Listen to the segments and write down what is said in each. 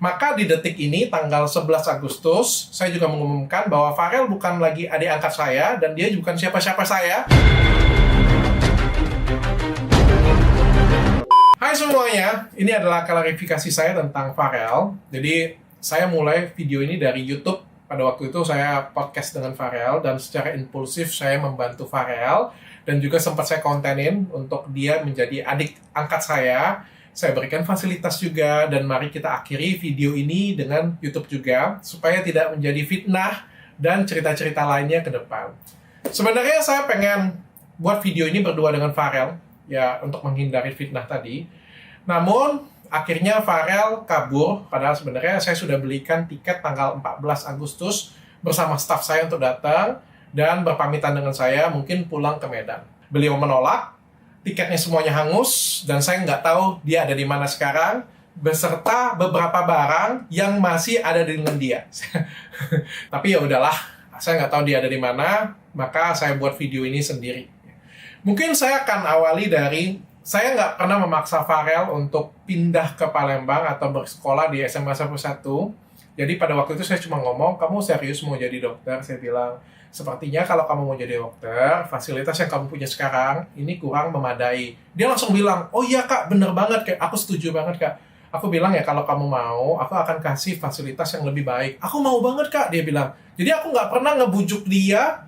Maka di detik ini, tanggal 11 Agustus, saya juga mengumumkan bahwa Farel bukan lagi adik angkat saya, dan dia bukan siapa-siapa saya. Hai semuanya, ini adalah klarifikasi saya tentang Farel. Jadi, saya mulai video ini dari YouTube. Pada waktu itu saya podcast dengan Farel, dan secara impulsif saya membantu Farel, dan juga sempat saya kontenin untuk dia menjadi adik angkat saya. Saya berikan fasilitas juga, dan mari kita akhiri video ini dengan YouTube juga, supaya tidak menjadi fitnah dan cerita-cerita lainnya ke depan. Sebenarnya saya pengen buat video ini berdua dengan Farel, ya untuk menghindari fitnah tadi. Namun, akhirnya Farel kabur, padahal sebenarnya saya sudah belikan tiket tanggal 14 Agustus bersama staf saya untuk datang, dan berpamitan dengan saya mungkin pulang ke Medan. Beliau menolak, tiketnya semuanya hangus, dan saya nggak tahu dia ada di mana sekarang, beserta beberapa barang yang masih ada dengan dia. Tapi ya udahlah, saya nggak tahu dia ada di mana, maka saya buat video ini sendiri. Mungkin saya akan awali dari, saya nggak pernah memaksa Farel untuk pindah ke Palembang atau bersekolah di SMA 1. Jadi pada waktu itu saya cuma ngomong, kamu serius mau jadi dokter? Saya bilang, sepertinya kalau kamu mau jadi dokter, fasilitas yang kamu punya sekarang, ini kurang memadai. Dia langsung bilang, oh iya kak, bener banget, Kak. Aku setuju banget kak. Aku bilang ya, kalau kamu mau, aku akan kasih fasilitas yang lebih baik. Aku mau banget kak, dia bilang. Jadi aku nggak pernah ngebujuk dia,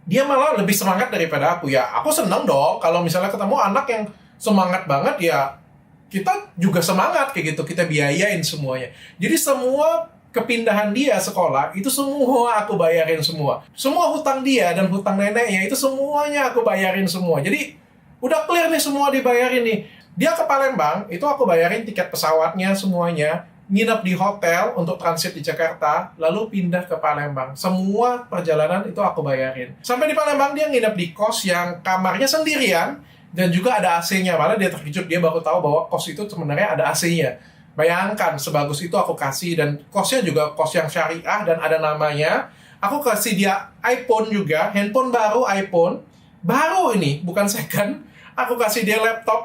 dia malah lebih semangat daripada aku. Ya, aku seneng dong, kalau misalnya ketemu anak yang semangat banget, ya kita juga semangat kayak gitu, kita biayain semuanya. Jadi semua kepindahan dia sekolah, itu semua aku bayarin semua. Semua hutang dia dan hutang neneknya, itu semuanya aku bayarin semua. Jadi, udah clear nih semua dibayarin nih. Dia ke Palembang, itu aku bayarin tiket pesawatnya semuanya, nginep di hotel untuk transit di Jakarta, lalu pindah ke Palembang. Semua perjalanan itu aku bayarin. Sampai di Palembang, dia nginep di kos yang kamarnya sendirian, dan juga ada AC-nya. Malah dia terkejut, dia baru tahu bahwa kos itu sebenarnya ada AC-nya. Bayangkan, sebagus itu aku kasih, dan kosnya juga kos yang syariah dan ada namanya. Aku kasih dia iPhone juga, handphone baru iPhone. Baru ini, bukan second. Aku kasih dia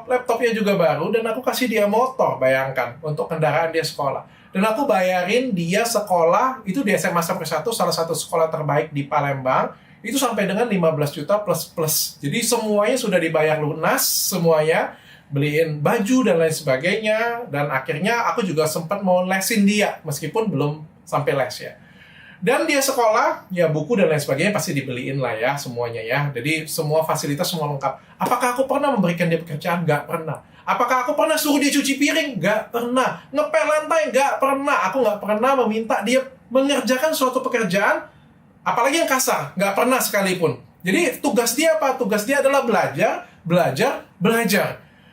laptopnya juga baru, dan aku kasih dia motor, bayangkan, untuk kendaraan dia sekolah. Dan aku bayarin dia sekolah, itu di SMA 1, salah satu sekolah terbaik di Palembang, itu sampai dengan 15 juta plus. Jadi semuanya sudah dibayar lunas, semuanya. Beliin baju dan lain sebagainya, dan akhirnya aku juga sempat mau lesin dia meskipun belum sampai les ya. Dan dia sekolah, ya buku dan lain sebagainya pasti dibeliin lah ya semuanya ya. Jadi semua fasilitas semua lengkap. Apakah aku pernah memberikan dia pekerjaan? Nggak pernah. Apakah aku pernah suruh dia cuci piring? Nggak pernah. Ngepel lantai? Nggak pernah. Aku nggak pernah meminta dia mengerjakan suatu pekerjaan, apalagi yang kasar. Nggak pernah sekalipun. Jadi tugas dia apa? Tugas dia adalah belajar.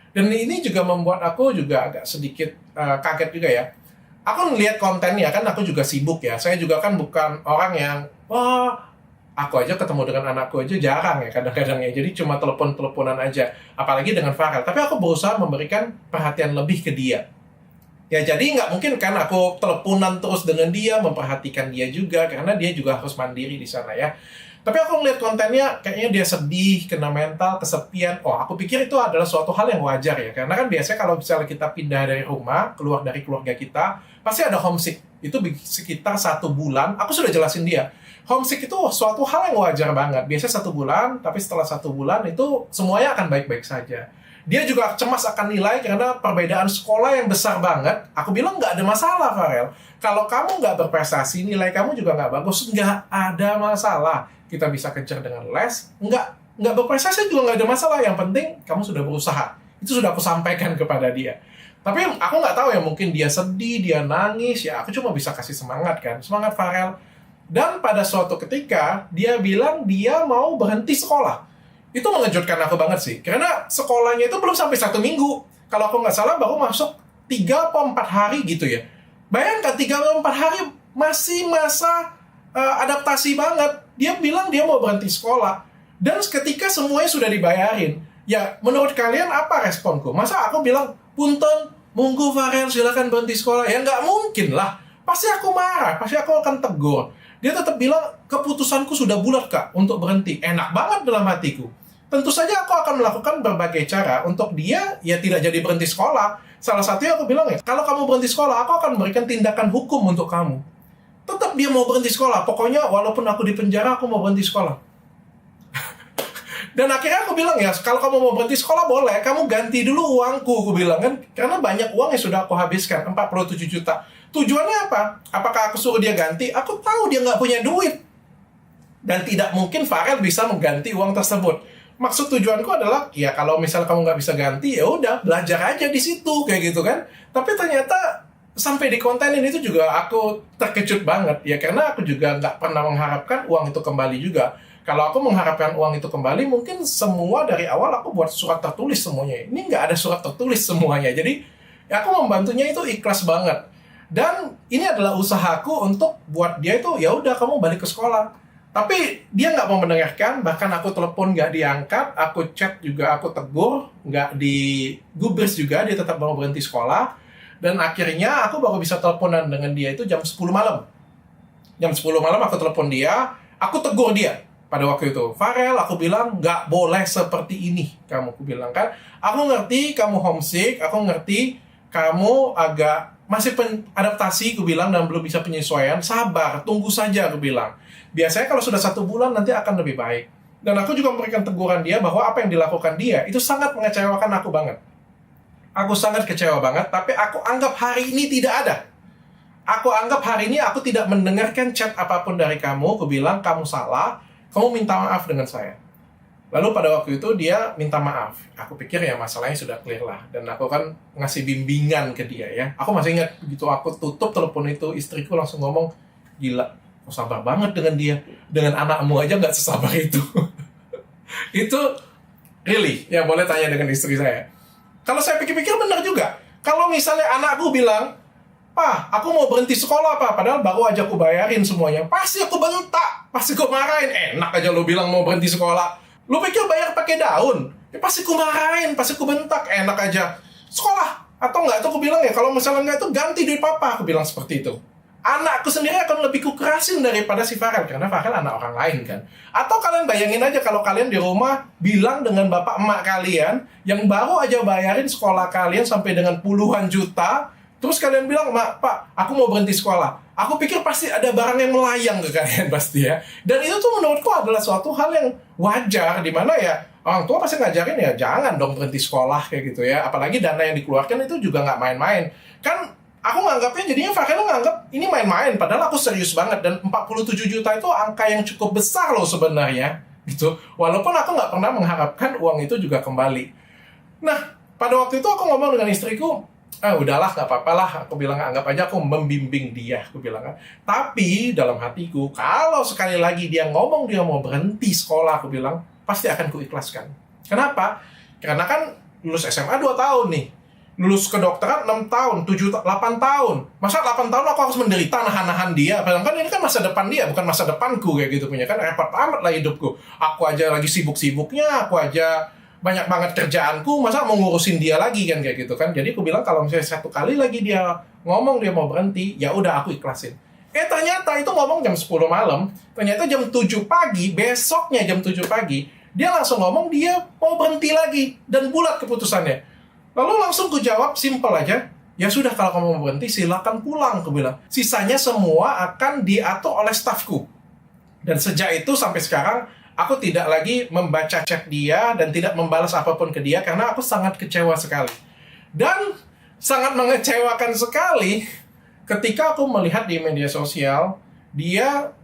Dan ini juga membuat aku juga agak sedikit kaget juga ya. Aku ngelihat kontennya, kan aku juga sibuk ya. Saya juga kan bukan orang yang, aku aja ketemu dengan anakku aja jarang ya kadang-kadang ya. Jadi cuma telepon-teleponan aja. Apalagi dengan Farel. Tapi aku berusaha memberikan perhatian lebih ke dia. Ya jadi nggak mungkin kan aku teleponan terus dengan dia, memperhatikan dia juga. Karena dia juga harus mandiri di sana ya. Tapi aku ngeliat kontennya, kayaknya dia sedih, kena mental, kesepian. Oh, aku pikir itu adalah suatu hal yang wajar ya. Karena kan biasanya kalau misalnya kita pindah dari rumah, keluar dari keluarga kita, pasti ada homesick. Itu sekitar 1 bulan, aku sudah jelasin dia. Homesick itu suatu hal yang wajar banget. Biasanya 1 bulan, tapi setelah 1 bulan itu semuanya akan baik-baik saja. Dia juga cemas akan nilai karena perbedaan sekolah yang besar banget. Aku bilang nggak ada masalah, Farel. Kalau kamu nggak berprestasi, nilai kamu juga nggak bagus, nggak ada masalah. Kita bisa kejar dengan les, nggak berprestasi juga nggak ada masalah. Yang penting kamu sudah berusaha. Itu sudah aku sampaikan kepada dia. Tapi aku nggak tahu ya, mungkin dia sedih, dia nangis, ya aku cuma bisa kasih semangat kan. Semangat Farel. Dan pada suatu ketika, dia bilang dia mau berhenti sekolah. Itu mengejutkan aku banget sih. Karena sekolahnya itu belum sampai 1 minggu. Kalau aku nggak salah baru masuk 3 atau 4 hari gitu ya. Bayangkan 3 atau 4 hari masih masa adaptasi banget. Dia bilang dia mau berhenti sekolah. Dan ketika semuanya sudah dibayarin, ya menurut kalian apa responku? Masa aku bilang, punten, monggo Farel silakan berhenti sekolah? Ya nggak mungkin lah. Pasti aku marah, pasti aku akan tegur. Dia tetap bilang, keputusanku sudah bulat kak untuk berhenti. Enak banget dalam hatiku. Tentu saja aku akan melakukan berbagai cara untuk dia ya tidak jadi berhenti sekolah. Salah satunya aku bilang ya, kalau kamu berhenti sekolah, aku akan memberikan tindakan hukum untuk kamu. Tetap dia mau berhenti sekolah, pokoknya walaupun aku di penjara, aku mau berhenti sekolah. Dan akhirnya aku bilang ya, kalau kamu mau berhenti sekolah boleh, kamu ganti dulu uangku, aku bilang kan. Karena banyak uang yang sudah aku habiskan, 47 juta. Tujuannya apa? Apakah aku suruh dia ganti? Aku tahu dia nggak punya duit. Dan tidak mungkin Farel bisa mengganti uang tersebut. Maksud tujuanku adalah, ya kalau misalnya kamu nggak bisa ganti, ya udah belajar aja di situ, kayak gitu kan. Tapi ternyata sampai di konten ini tuh juga aku terkejut banget. Ya karena aku juga nggak pernah mengharapkan uang itu kembali juga. Kalau aku mengharapkan uang itu kembali, mungkin semua dari awal aku buat surat tertulis semuanya. Ini nggak ada surat tertulis semuanya. Jadi, ya aku membantunya itu ikhlas banget. Dan ini adalah usahaku untuk buat dia itu, ya udah kamu balik ke sekolah. Tapi dia nggak mau mendengarkan, bahkan aku telepon nggak diangkat, aku chat juga aku tegur, nggak digubris juga, dia tetap mau berhenti sekolah. Dan akhirnya aku baru bisa teleponan dengan dia itu jam 10 malam. Jam 10 malam aku telepon dia, aku tegur dia. Pada waktu itu, Farel, aku bilang, nggak boleh seperti ini. Aku bilang kan, aku ngerti kamu homesick, aku ngerti kamu agak masih adaptasi, aku bilang, dan belum bisa penyesuaian. Sabar, tunggu saja, aku bilang. Biasanya kalau sudah 1 bulan, nanti akan lebih baik. Dan aku juga memberikan teguran dia bahwa apa yang dilakukan dia, itu sangat mengecewakan aku banget. Aku sangat kecewa banget, tapi aku anggap hari ini tidak ada. Aku anggap hari ini aku tidak mendengarkan chat apapun dari kamu, aku bilang, kamu salah, kamu minta maaf dengan saya. Lalu pada waktu itu dia minta maaf. Aku pikir ya masalahnya sudah clear lah. Dan aku kan ngasih bimbingan ke dia ya. Aku masih ingat begitu aku tutup telepon itu, istriku langsung ngomong, gila, aku sabar banget dengan dia. Dengan anakmu aja nggak sesabar itu. Itu really, ya boleh tanya dengan istri saya. Kalau saya pikir-pikir benar juga. Kalau misalnya anakku bilang, Pak, aku mau berhenti sekolah, Pak. Padahal baru aja aku bayarin semuanya. Pasti aku bentak. Pasti aku marahin. Enak aja lo bilang mau berhenti sekolah. Lo pikir bayar pakai daun? Ya pasti aku marahin. Pasti aku bentak. Enak aja. Sekolah. Atau enggak, itu aku bilang ya, kalau misalnya enggak itu ganti duit papa. Aku bilang seperti itu. Anakku sendiri akan lebih kukerasin daripada si Farel. Karena Farel anak orang lain kan. Atau kalian bayangin aja kalau kalian di rumah bilang dengan bapak emak kalian yang baru aja bayarin sekolah kalian sampai dengan puluhan juta. Terus kalian bilang, Pak, aku mau berhenti sekolah. Aku pikir pasti ada barang yang melayang ke kalian pasti ya. Dan itu tuh menurutku adalah suatu hal yang wajar, di mana ya orang tua pasti ngajarin ya jangan dong berhenti sekolah kayak gitu ya. Apalagi dana yang dikeluarkan itu juga nggak main-main. Kan aku nganggapnya jadinya Farel nganggap ini main-main, padahal aku serius banget. Dan 47 juta itu angka yang cukup besar loh sebenarnya. Gitu. Walaupun aku nggak pernah mengharapkan uang itu juga kembali. Nah, pada waktu itu aku ngomong dengan istriku, udahlah, gak apa-apa lah. Aku bilang, anggap aja aku membimbing dia. Aku bilang kan. Tapi dalam hatiku, kalau sekali lagi dia ngomong dia mau berhenti sekolah, aku bilang, pasti akan kuikhlaskan. Kenapa? Karena kan lulus SMA 2 tahun nih. Lulus kedokteran 6 tahun, 7, 8 tahun. Masa 8 tahun aku harus menderita nahan-nahan dia? Padahal kan ini kan masa depan dia, bukan masa depanku kayak gitu punya kan. Repot amat lah hidupku. Aku aja lagi sibuk-sibuknya, aku aja banyak banget kerjaanku, masa mau ngurusin dia lagi kan kayak gitu kan. Jadi aku bilang kalau misalnya 1 kali lagi dia ngomong dia mau berhenti, ya udah aku ikhlasin. Ternyata itu ngomong jam 10 malam, ternyata jam 7 pagi, besoknya jam 7 pagi, dia langsung ngomong dia mau berhenti lagi dan bulat keputusannya. Lalu langsung ku jawab simple aja, ya sudah kalau kamu mau berhenti silakan pulang, aku bilang. Sisanya semua akan diatur oleh stafku. Dan sejak itu sampai sekarang aku tidak lagi membaca chat dia dan tidak membalas apapun ke dia karena aku sangat kecewa sekali. Dan sangat mengecewakan sekali ketika aku melihat di media sosial dia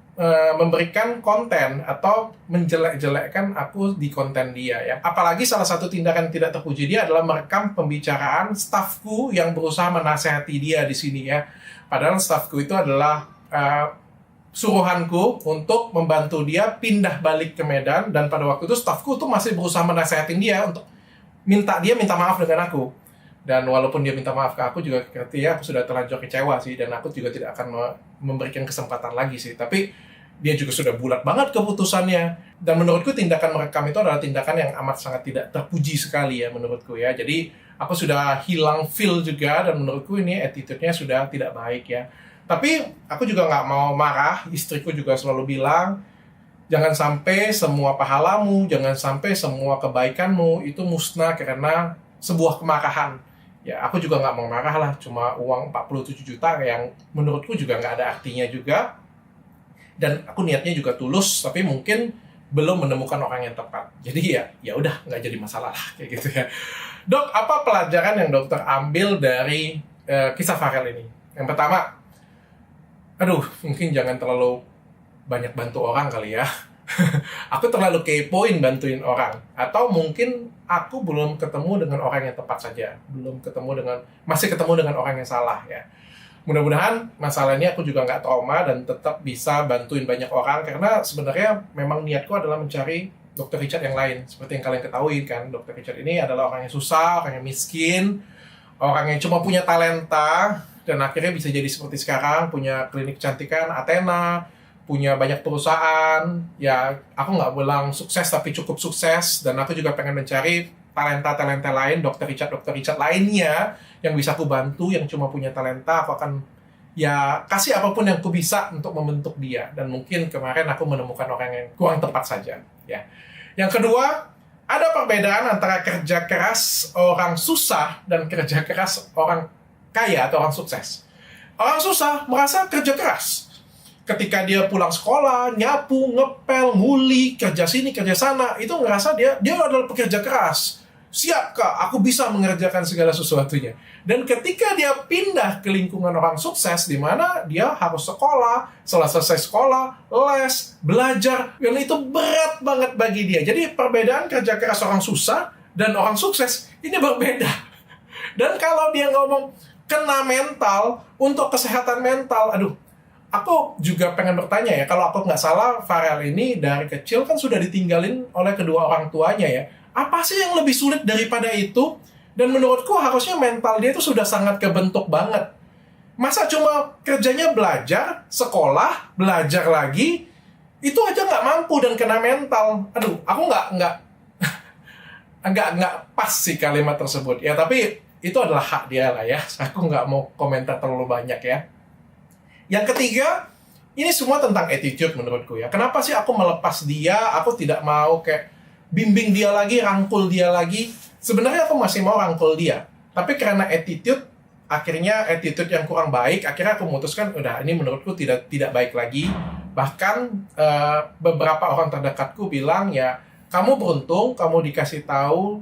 memberikan konten atau menjelek-jelekkan aku di konten dia ya. Apalagi salah satu tindakan tidak terpuji dia adalah merekam pembicaraan stafku yang berusaha menasehati dia di sini ya. Padahal stafku itu adalah suruhanku untuk membantu dia pindah balik ke Medan, dan pada waktu itu stafku tuh masih berusaha menasehatin dia untuk minta maaf dengan aku. Dan walaupun dia minta maaf ke aku juga ketika aku sudah terlanjur kecewa sih, dan aku juga tidak akan memberikan kesempatan lagi sih. Tapi dia juga sudah bulat banget keputusannya. Dan menurutku tindakan merekam itu adalah tindakan yang amat sangat tidak terpuji sekali ya menurutku ya. Jadi aku sudah hilang feel juga, dan menurutku ini attitude-nya sudah tidak baik ya. Tapi aku juga nggak mau marah, istriku juga selalu bilang, jangan sampai semua pahalamu, jangan sampai semua kebaikanmu itu musnah karena sebuah kemarahan. Ya, aku juga nggak mau marah lah, cuma uang 47 juta yang menurutku juga nggak ada artinya juga. Dan aku niatnya juga tulus, tapi mungkin belum menemukan orang yang tepat. Jadi ya udah, nggak jadi masalah lah, kayak gitu ya. Dok, apa pelajaran yang dokter ambil dari kisah Farel ini? Yang pertama, mungkin jangan terlalu banyak bantu orang kali ya. Aku terlalu kepoin bantuin orang, atau mungkin aku belum ketemu dengan orang yang tepat saja, masih ketemu dengan orang yang salah ya. Mudah-mudahan masalah ini aku juga nggak trauma dan tetap bisa bantuin banyak orang, karena sebenarnya memang niatku adalah mencari Dr. Richard yang lain. Seperti yang kalian ketahui kan, Dr. Richard ini adalah orang yang susah, orang yang miskin, orang yang cuma punya talenta dan akhirnya bisa jadi seperti sekarang, punya klinik kecantikan Athena, punya banyak perusahaan. Ya, aku nggak bilang sukses, tapi cukup sukses. Dan aku juga pengen mencari talenta-talenta lain, Dr. Richard lainnya yang bisa aku bantu, yang cuma punya talenta. Aku akan ya kasih apapun yang aku bisa untuk membentuk dia. Dan mungkin kemarin aku menemukan orang yang kurang tepat saja. Ya. Yang kedua, ada perbedaan antara kerja keras orang susah dan kerja keras orang kaya atau orang sukses. Orang susah merasa kerja keras. Ketika dia pulang sekolah, nyapu, ngepel, nguli, kerja sini, kerja sana, itu ngerasa dia adalah pekerja keras. Siap Kak, aku bisa mengerjakan segala sesuatunya. Dan ketika dia pindah ke lingkungan orang sukses, di mana dia harus sekolah, setelah selesai sekolah, les, belajar, dan itu berat banget bagi dia. Jadi perbedaan kerja keras orang susah dan orang sukses ini berbeda. Dan kalau dia ngomong kena mental, untuk kesehatan mental, aku juga pengen bertanya ya, kalau aku nggak salah, Farel ini dari kecil kan sudah ditinggalin oleh kedua orang tuanya ya. Apa sih yang lebih sulit daripada itu? Dan menurutku harusnya mental dia itu sudah sangat kebentuk banget. Masa cuma kerjanya belajar, sekolah, belajar lagi, itu aja nggak mampu dan kena mental. Aku nggak pas sih kalimat tersebut. Ya, tapi itu adalah hak dia lah ya. Aku nggak mau komentar terlalu banyak ya. Yang ketiga, ini semua tentang attitude menurutku ya. Kenapa sih aku melepas dia, aku tidak mau kayak bimbing dia lagi, rangkul dia lagi. Sebenarnya aku masih mau rangkul dia. Tapi karena akhirnya attitude yang kurang baik, akhirnya aku memutuskan, udah ini menurutku tidak baik lagi. Bahkan beberapa orang terdekatku bilang ya, kamu beruntung, kamu dikasih tahu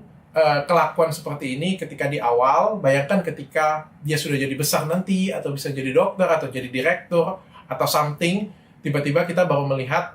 kelakuan seperti ini ketika di awal. Bayangkan ketika dia sudah jadi besar nanti, atau bisa jadi dokter, atau jadi direktur, atau something, tiba-tiba kita baru melihat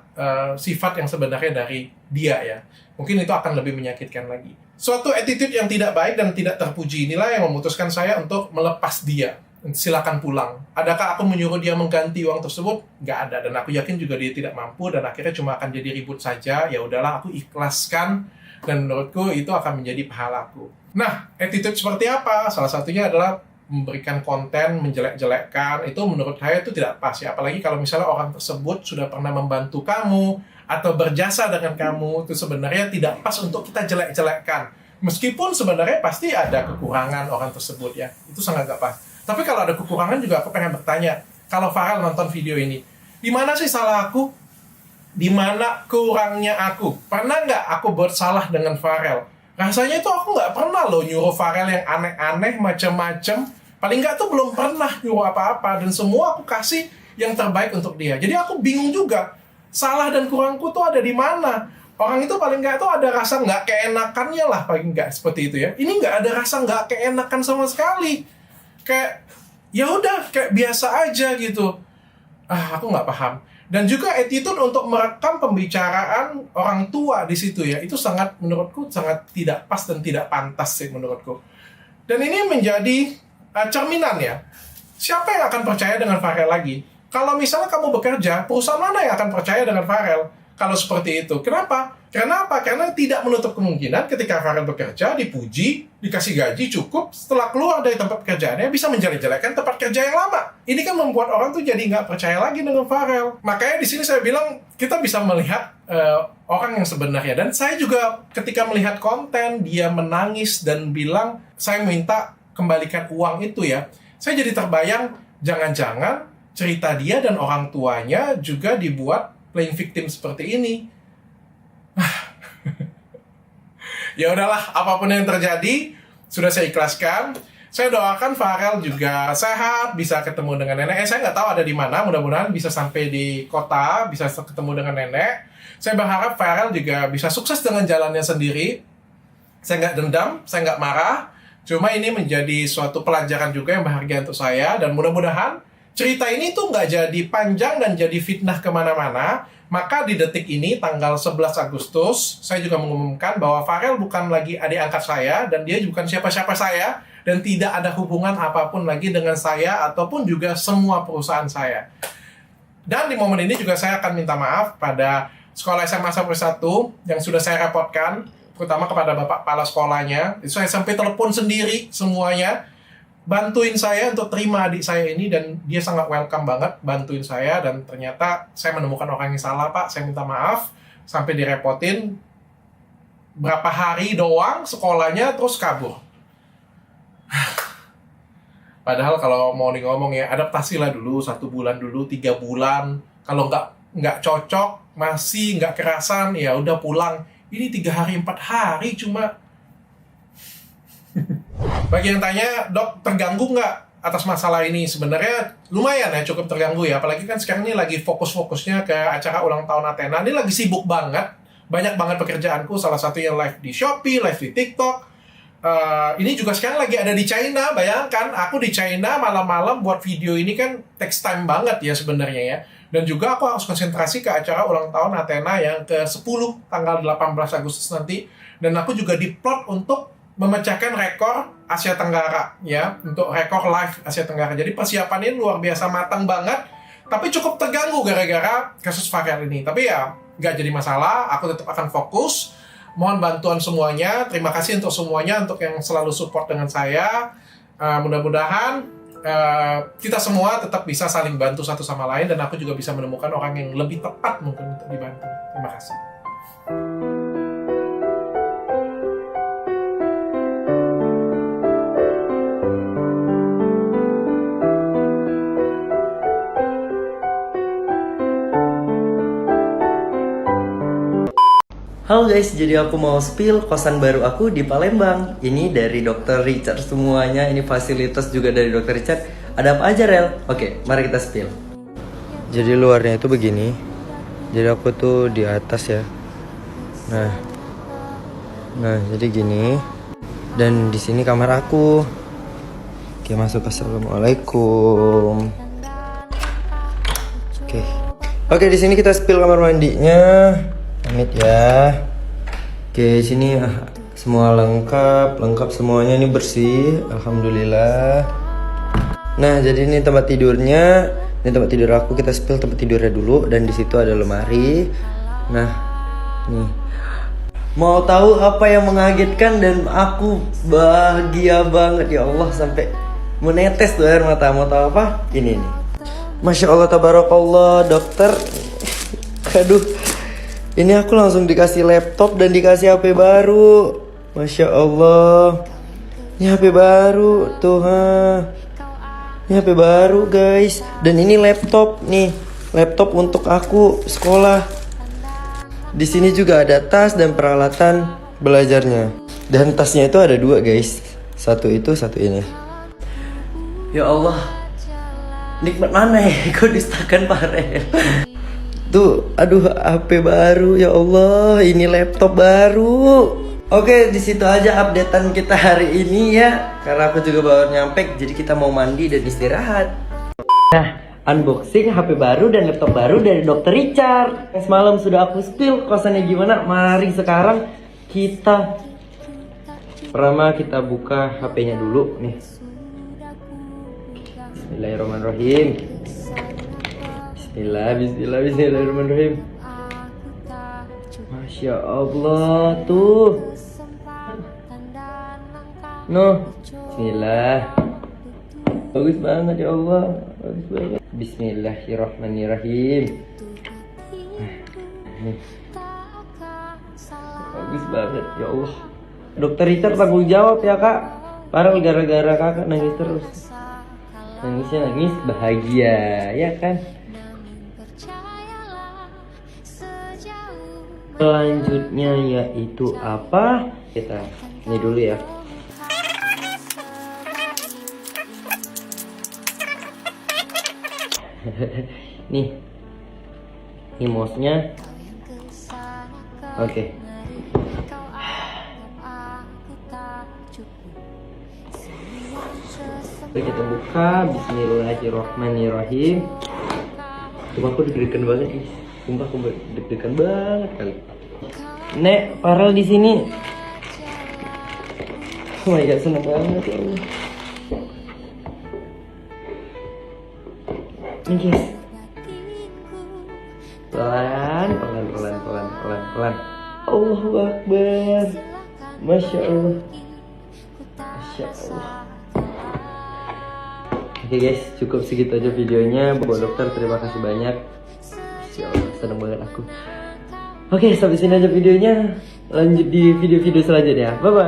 sifat yang sebenarnya dari dia ya. Mungkin itu akan lebih menyakitkan lagi. Suatu attitude yang tidak baik dan tidak terpuji inilah yang memutuskan saya untuk melepas dia. Silakan pulang. Adakah aku menyuruh dia mengganti uang tersebut? Nggak ada. Dan aku yakin juga dia tidak mampu, dan akhirnya cuma akan jadi ribut saja. Ya udahlah, aku ikhlaskan. Dan menurutku itu akan menjadi pahalaku. Nah, attitude seperti apa? Salah satunya adalah memberikan konten, menjelek-jelekkan. Itu menurut saya itu tidak pas ya. Apalagi kalau misalnya orang tersebut sudah pernah membantu kamu, atau berjasa dengan kamu, itu sebenarnya tidak pas untuk kita jelek-jelekkan. Meskipun sebenarnya pasti ada kekurangan orang tersebut ya. Itu sangat gak pas. Tapi kalau ada kekurangan juga aku pengen bertanya, kalau Farel nonton video ini, di mana sih salah aku? Di mana kurangnya aku? Pernah nggak aku buat salah dengan Farel? Rasanya itu aku nggak pernah loh nyuruh Farel yang aneh-aneh, macam-macam. Paling nggak tuh belum pernah nyuruh apa-apa. Dan semua aku kasih yang terbaik untuk dia. Jadi aku bingung juga. Salah dan kurangku tuh ada di mana? Orang itu paling nggak tuh ada rasa nggak keenakannya lah, paling nggak seperti itu ya. Ini nggak ada rasa nggak keenakan sama sekali. Kayak, ya udah kayak biasa aja gitu. Aku nggak paham. Dan juga attitude untuk merekam pembicaraan orang tua di situ ya, itu menurutku sangat tidak pas dan tidak pantas sih menurutku. Dan ini menjadi cerminan ya. Siapa yang akan percaya dengan Farel lagi? Kalau misalnya kamu bekerja, perusahaan mana yang akan percaya dengan Farel? Kalau seperti itu. Kenapa? Karena apa? Karena tidak menutup kemungkinan ketika Farel bekerja, dipuji, dikasih gaji cukup, setelah keluar dari tempat pekerjaannya, bisa menjelek-jelekan tempat kerja yang lama. Ini kan membuat orang tuh jadi nggak percaya lagi dengan Farel. Makanya di sini saya bilang, kita bisa melihat orang yang sebenarnya. Dan saya juga ketika melihat konten, dia menangis dan bilang, saya minta kembalikan uang itu ya. Saya jadi terbayang, jangan-jangan cerita dia dan orang tuanya juga dibuat playing victim seperti ini. Ya udahlah, apapun yang terjadi sudah saya ikhlaskan. Saya doakan Farel juga sehat, bisa ketemu dengan nenek. Saya nggak tahu ada di mana, mudah-mudahan bisa sampai di kota, bisa ketemu dengan nenek. Saya berharap Farel juga bisa sukses dengan jalannya sendiri. Saya nggak dendam, saya nggak marah. Cuma ini menjadi suatu pelajaran juga yang berharga untuk saya. Dan mudah-mudahan cerita ini tuh nggak jadi panjang dan jadi fitnah kemana-mana. Maka di detik ini, tanggal 11 Agustus, saya juga mengumumkan bahwa Farel bukan lagi adik angkat saya, dan dia bukan siapa-siapa saya, dan tidak ada hubungan apapun lagi dengan saya, ataupun juga semua perusahaan saya. Dan di momen ini juga saya akan minta maaf pada sekolah SMA Sampai 1 yang sudah saya repotkan, terutama kepada bapak kepala sekolahnya. Itu saya sampai telepon sendiri semuanya, bantuin saya untuk terima adik saya ini, dan dia sangat welcome banget bantuin saya. Dan ternyata saya menemukan orang yang salah, Pak, saya minta maaf sampai direpotin berapa hari doang sekolahnya terus kabur. Padahal kalau mau ngomong ya, adaptasilah dulu 1 bulan dulu, 3 bulan. Kalau nggak cocok, masih nggak kerasan, ya udah pulang. Ini 3 hari 4 hari cuma. Bagi yang tanya, Dok, terganggu nggak atas masalah ini? Sebenarnya lumayan ya, cukup terganggu ya. Apalagi kan sekarang ini lagi fokus-fokusnya ke acara ulang tahun Athena. Ini lagi sibuk banget. Banyak banget pekerjaanku, salah satunya live di Shopee, live di TikTok. Ini juga sekarang lagi ada di China. Bayangkan, aku di China malam-malam buat video ini kan takes time banget ya sebenarnya ya. Dan juga aku harus konsentrasi ke acara ulang tahun Athena yang ke-10, tanggal 18 Agustus nanti. Dan aku juga diplot untuk memecahkan rekor Asia Tenggara ya, untuk rekor live Asia Tenggara. Jadi persiapannya luar biasa matang banget, tapi cukup terganggu gara-gara kasus Farel ini. Tapi ya nggak jadi masalah, aku tetap akan fokus. Mohon bantuan semuanya. Terima kasih untuk semuanya, untuk yang selalu support dengan saya. Mudah-mudahan kita semua tetap bisa saling bantu satu sama lain, dan aku juga bisa menemukan orang yang lebih tepat mungkin untuk dibantu. Terima kasih. Halo guys, jadi aku mau spill kosan baru aku di Palembang. Ini dari Dr. Richard semuanya. Ini fasilitas juga dari Dr. Richard. Ada apa aja, Rel? Oke, mari kita spill. Jadi luarnya itu begini. Jadi aku tuh di atas ya. Nah, jadi gini. Dan di sini kamar aku. Oke, masuk. Assalamualaikum. Oke, di sini kita spill kamar mandinya. Amit ya. Oke, sini semua lengkap semuanya, ini bersih, alhamdulillah. Nah, jadi ini tempat tidurnya. Ini tempat tidur aku, kita spill tempat tidurnya dulu, dan di situ ada lemari. Nah, nih. Mau tahu apa yang mengagetkan dan aku bahagia banget ya Allah, sampai menetes tuh air mata. Mau tahu apa? Ini nih. Masya Allah, tabarakallah, dokter. Aduh. Ini aku langsung dikasih laptop dan dikasih HP baru. Masya Allah. Ini HP baru tuh. Ini HP baru guys. Dan ini laptop nih. Laptop untuk aku sekolah. Di sini juga ada tas dan peralatan belajarnya. Dan tasnya itu ada 2 guys. Satu itu, satu ini. Ya Allah. Nikmat mana ya? Kau dustakan Farel. Tuh, aduh, HP baru ya Allah, ini laptop baru. Oke, di situ aja updatean kita hari ini ya. Karena aku juga baru nyampe, jadi kita mau mandi dan istirahat. Nah, unboxing HP baru dan laptop baru dari Dr. Richard. Semalam sudah aku spill kosannya gimana. Mari sekarang kita pertama kita buka HP-nya dulu nih. Bismillahirrahmanirrahim. Bismillahirrahmanirrahim. Masya Allah tuh. Bismillah. Bagus banget ya Allah. Bagus banget. Bismillahirrahmanirrahim. Bagus banget ya Allah. Dokter Richard tanggung jawab ya kak. Padahal gara-gara kakak nangis terus. Nangisnya nangis bahagia ya kan. Selanjutnya yaitu apa? Kita ini dulu ya. Nih, ini mouse-nya. Oke. Oke, kita buka. Bismillahirrahmanirrahim. Cuma aku deg-degan banget nih. Sumpah aku deg-degan banget kali. Nek, Farel di sini. Oh my god, seneng banget ya Allah. Ini guys. Pelan. Allahu Akbar. Masya Allah. Oke guys, cukup segitu aja videonya. Bapak dokter, terima kasih banyak. Masya Allah, seneng banget aku. Oke, sampai sini aja videonya. Lanjut di video-video selanjutnya. Bye bye.